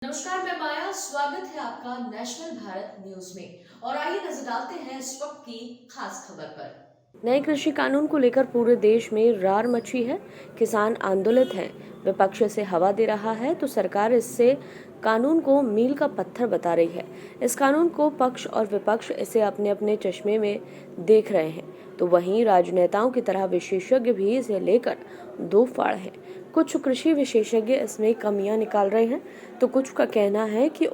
नमस्कार, मैं माया। स्वागत है आपका नेशनल भारत न्यूज में। और आइए नजर डालते हैं इस वक्त की खास खबर पर। नए कृषि कानून को लेकर पूरे देश में रार मची है। किसान आंदोलित हैं, विपक्ष इसे हवा दे रहा है तो सरकार इससे कानून को मील का पत्थर बता रही है। इस कानून को पक्ष और विपक्ष इसे अपने अपने चश्मे में देख रहे हैं, तो वहीं राजनेताओं की तरह विशेषज्ञ भी इसे लेकर दो फाड़ हैं। कुछ कृषि विशेषज्ञ इसमें कमियां निकाल रहे हैं, तो कुछ का कहना है कि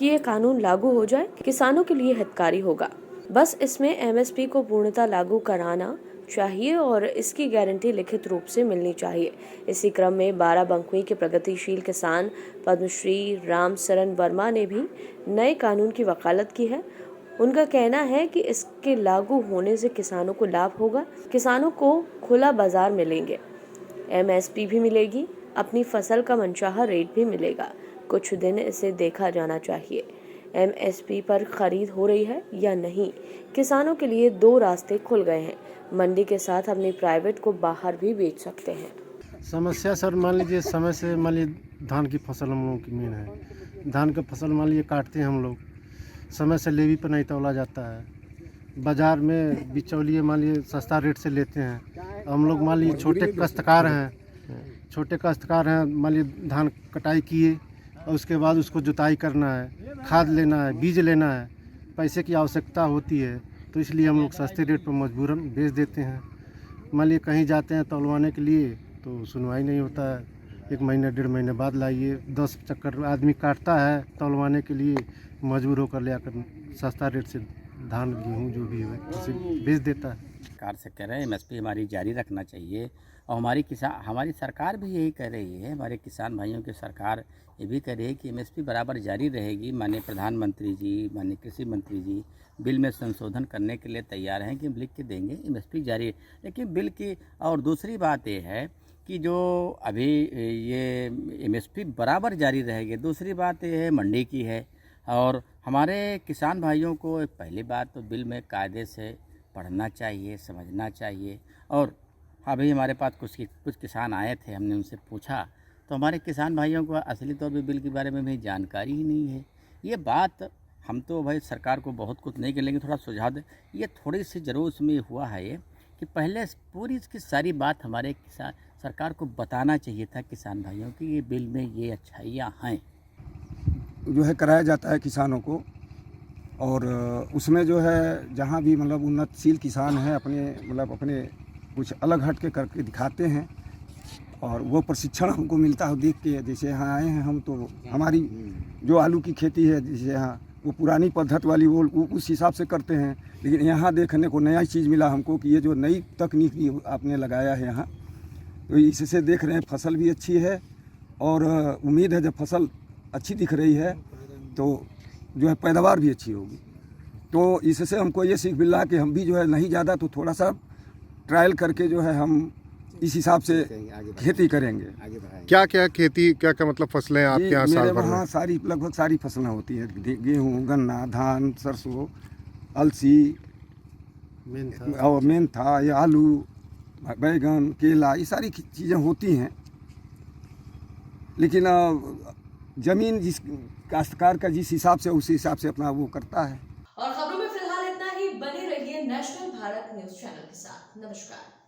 ये कानून लागू हो जाए किसानों के लिए हितकारी होगा। बस इसमें एमएसपी को पूर्णतः लागू कराना चाहिए और इसकी गारंटी लिखित रूप से मिलनी चाहिए। इसी क्रम में बाराबंकी के प्रगतिशील किसान पद्मश्री रामशरण वर्मा ने भी नए कानून की वकालत की है। उनका कहना है कि इसके लागू होने से किसानों को लाभ होगा, किसानों को खुला बाजार मिलेंगे, एमएसपी भी मिलेगी, अपनी फसल का मनचाहा रेट भी मिलेगा। कुछ दिन इसे देखा जाना चाहिए, एमएसपी पर खरीद हो रही है या नहीं। किसानों के लिए दो रास्ते खुल गए हैं, मंडी के साथ अपनी प्राइवेट को बाहर भी बेच सकते हैं। समस्या सर, मान लीजिए समय से मान लीजिए धान की फसल हम लोगों की मेन है। धान की फसल मान लीजिए काटते हैं हम लोग, समय से लेवी पर नहीं तौला जाता है। बाज़ार में बिचौलिए मान लीजिए सस्ता रेट से लेते हैं। हम लोग मान लीजिए छोटे काश्तकार हैं, मान लीजिए धान कटाई किए और उसके बाद उसको जुताई करना है, खाद लेना है, बीज लेना है, पैसे की आवश्यकता होती है, तो इसलिए हम लोग सस्ते रेट पर मजबूरन बेच देते हैं। मान लीजिए कहीं जाते हैं तौलवाने के लिए तो सुनवाई नहीं होता है, 1 महीने 1.5 महीने बाद लाइए। 10 चक्कर आदमी काटता है तौलवाने के लिए, मजबूर होकर ले आकर सस्ता रेट से धान गेहूँ जो भी है उसे बेच देता है। सरकार से कह रहे हैं एमएसपी हमारी जारी रखना चाहिए और हमारी सरकार भी यही कह रही है। हमारे किसान भाइयों की सरकार ये भी कह रही है कि एमएसपी बराबर जारी रहेगी। माननीय प्रधानमंत्री जी, माननीय कृषि मंत्री जी बिल में संशोधन करने के लिए तैयार हैं कि लिख के देंगे एमएसपी जारी। लेकिन बिल की और दूसरी बात ये है कि जो अभी ये एमएसपी बराबर जारी रहेगी, दूसरी बात ये है मंडी की है। और हमारे किसान भाइयों को पहली बात तो बिल में कायदे से पढ़ना चाहिए, समझना चाहिए। और अभी हमारे पास कुछ किसान आए थे, हमने उनसे पूछा तो हमारे किसान भाइयों को असली तौर पे बिल के बारे में भी जानकारी ही नहीं है। ये बात हम तो भाई सरकार को बहुत कुछ नहीं करेंगे, थोड़ा सुझाव दें। ये थोड़ी सी ज़रूर उसमें हुआ है ये कि पहले पूरी इसकी सारी बात हमारे किसान सरकार को बताना चाहिए था किसान भाइयों की ये बिल में ये अच्छाइयाँ हैं जो है कराया जाता है किसानों को। और उसमें जो है जहाँ भी मतलब उन्नतशील किसान हैं अपने कुछ अलग हट के करके दिखाते हैं और वो प्रशिक्षण हमको मिलता है देख के। जैसे यहाँ आए हैं हम, तो हमारी जो आलू की खेती है जैसे यहाँ वो पुरानी पद्धति वाली वो उस हिसाब से करते हैं, लेकिन यहाँ देखने को नया चीज़ मिला हमको कि ये जो नई तकनीक भी आपने लगाया है यहाँ, तो इससे देख रहे हैं फसल भी अच्छी है और उम्मीद है जब फसल अच्छी दिख रही है तो जो है पैदावार भी अच्छी होगी। तो इससे हमको ये सीख मिला कि हम भी जो है नहीं ज़्यादा तो थोड़ा सा ट्रायल करके जो है हम इस हिसाब से खेती करेंगे। क्या क्या खेती, क्या क्या मतलब फसलें आपके यहाँ साल भर में? वहाँ लगभग सारी फसलें होती हैं, गेहूँ, गन्ना, धान, सरसों, अलसी और मेंथा, या आलू, बैगन, केला, ये सारी चीज़ें होती हैं। लेकिन ज़मीन जिस काश्तकार का जिस हिसाब से उस हिसाब से अपना वो करता है। और खबरों में फिलहाल इतना ही। बने रहिए नेशनल भारत न्यूज चैनल के साथ। नमस्कार।